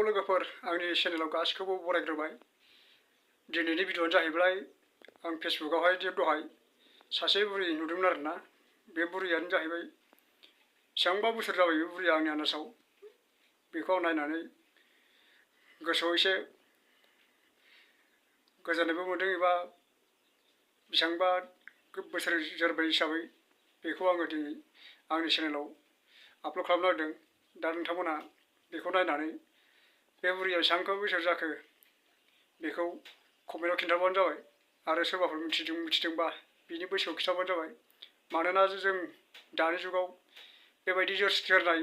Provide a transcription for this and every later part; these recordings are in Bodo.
लोगोफोर आंनि चेनेलाव गासिखौबो बरायग्रोबाय। दिनैनि भिडिअ'आनो जाहैबाय आं फेसबुकआवहाय दहाय सासे बुरि नुदोंमोन आरोना। बे बुरियानो जाहैबाय बेसेबांबा बोसोर जाबाय बे बुरिया आंनि आन्दासाव। बेखौ आं नायनानै गोसोआव एसे गोजोननायबो मोन्दों एबा बेसेबांबा बोसोर जोरबाय हिसाबै बेखौ आङो दिनै आंनि चेनेलाव आपल'ड खालामना होदों। दा नोंथांमोनहा बेखौ नायनानै बे बुरिया बेसेबां बोसोर जाखो बेखौ कमेन्टआव खिन्थाबानो जाबाय। आरो सोरबाफोर मिथिदोंबा बिनि बैसोआव खिन्थाबानो जाबाय। मानोना जों दानि जुगाव बेबायदि जोरनाय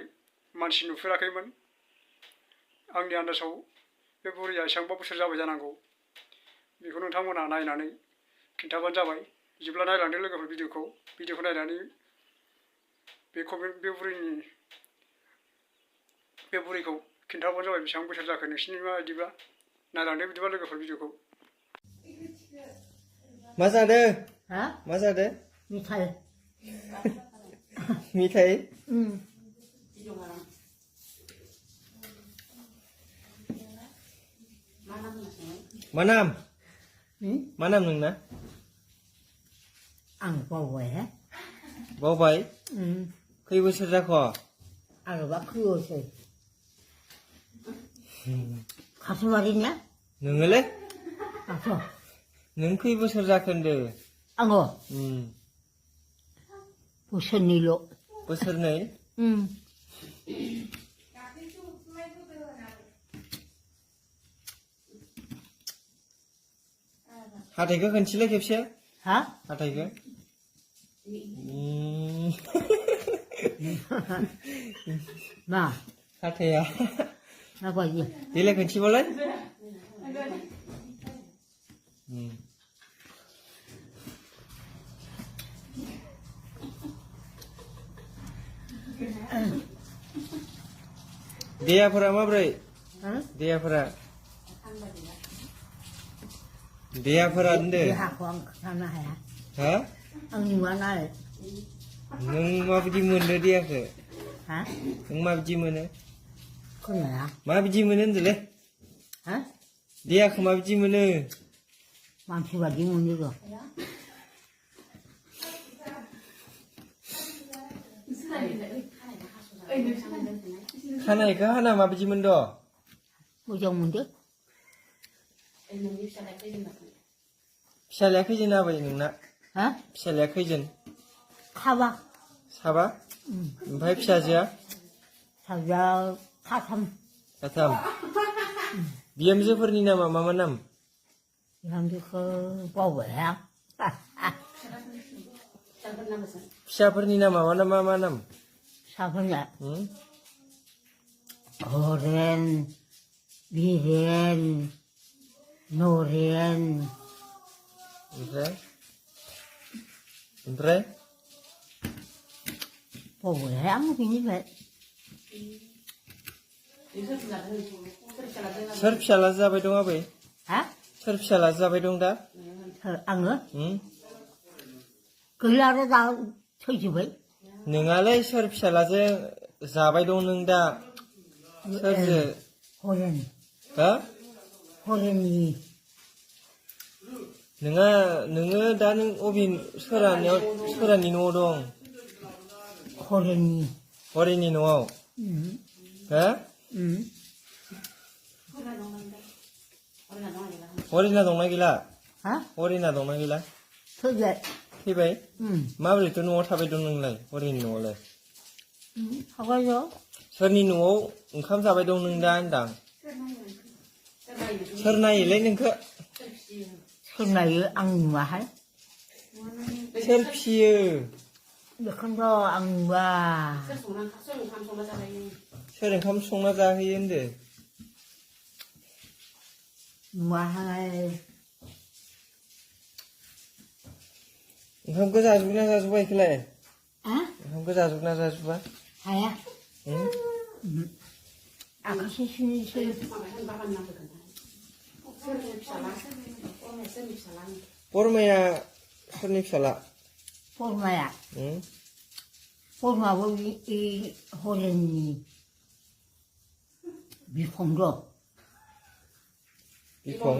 मानसि नुफेराखैमोन। आंनि आन्दासाव बे बुरिया बेसेबांबा बोसोर जाबाय जानांगौ। बेखौ नोंथांमोनहा नायनानै खिन्थाबानो जाबाय। बिदिब्ला नायलांदो लोगोफोर भिडिअ'खौ नायनानै बे बुरिखौ खिन्थाबानो जाबाय बेसेबां बोसोर जाखो नोंसिनि बायदिबा। नायलांदो बिदिबा लोगोफोर भिडिअ'खौ। मा जादों? हा? मा जादों? मिथाइ। मिथाइ? मा नाम? मा नाम नोंना? आं बावबाय हा? बावबाय? खै बोसोर जाखो? आंबा खैयोसै। खासुमारिनिया? नोङोलै? आंथ'। नों खै बोसोर जाखो होनदों? आङो? बोसोरनैल'। बोसोरनै? हाथाइखौ खोनसेलाय खेबसे? हा? हाथाइखौ? मा? हाथाइया? माबायदि? देलाय खोनसेबालाय? देहाफोरा माब्रै? देहाफोरा? देहाफोरा होनदों? देहाखौ आं खोन्थानो हाया। हा? आं नुवा नालाय। नों माबायदि मोनो देहाखौ? हा? नों माबायदि मोनो? खोनाया। माबायदि मोनो होनदोंलै? हा? देहाखौ माबायदि मोनो? मानसि बादि मोनो र'। खानायखौ हाना माबायदि मोनदों? मोजां मोनदों। फिसालाया खैजोन जाबाय नोंना? हा? फिसालाया खैजोन? साबा। साबा? ओमफ्राय फिसाजोआ? फिसाजोआ साथाम। साथाम? बिहामजोफोरनि नामा मा मा नाम? बिहामजोखौ बावबायहाय आं। फिसाफोरनि नामा मा मा नाम? फिसाफोरना? हरेन, बिरेन, नरेन। ओमफ्राय? बावबायहाय आं बिनिफ्राय। सोर फिसाला जाबाय दं आबै? हा? सोर फिसाला जाबाय दं दा? आङो? गैला आरो दा थैजोब्बाय। नोंहालाय सोर फिसालाजों जाबाय दं नों दा? सोरजो? हरेन। हा? हरेननि। नोङो दा नों अबे सोरानि न'आव दं? हरेननि। हरेननि न'आव? हा? हरेना दंना गैला? हा? हरेना दंना गैला? थैबाय। थैबाय? माबोरैथो न'आव थाबाय दं नोंलाय हरेननि न'आवलाय? थाबाय दं। सोरनि न'आव ओंखाम जाबाय दं नों दा होनदां? सोर नायोलै नोंखो? सोर नायो आं नुवाहाय। सोर फियो? बेखौनोथ' आं नुवा। सोर ओंखाम संना जाहोयो होनदो? नुवाहाय। ओंखामखौ जाजोबना जाजोबा इखौलाय? हा? ओंखामखौ जाजोबना जाजोबा? हाया। आखासे सुनोसै। बरमाया सोरनि फिसाला? बरमाया? बरमायाबो हरेननि बिफंद'। बिफं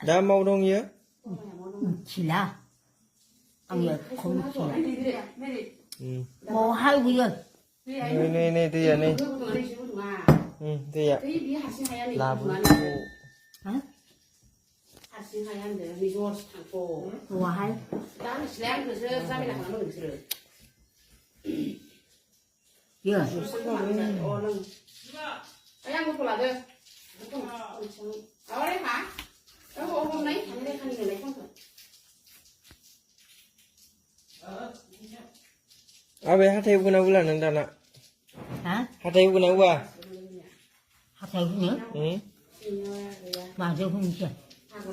दा माव दं इयो 지라. 아니야, 고무치라. Ừ. 뭐 하고요? Này tia này tia là bún 어? 하신하얀데 미조어 참고 뭐 할? 나는 실례한 것을 쌈이나 하나 먹는 것을 여. 얼른 그냥 먹고 나도 ở đây hả đó hôm nay thằng đây thằng này không được à về hát theo cái nào là nâng đàn ạ hả? hát theo cái nào à học thầy nữa ừ mà tôi không chưa 하고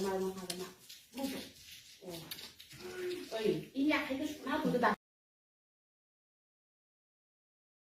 이 약해도 나도 그다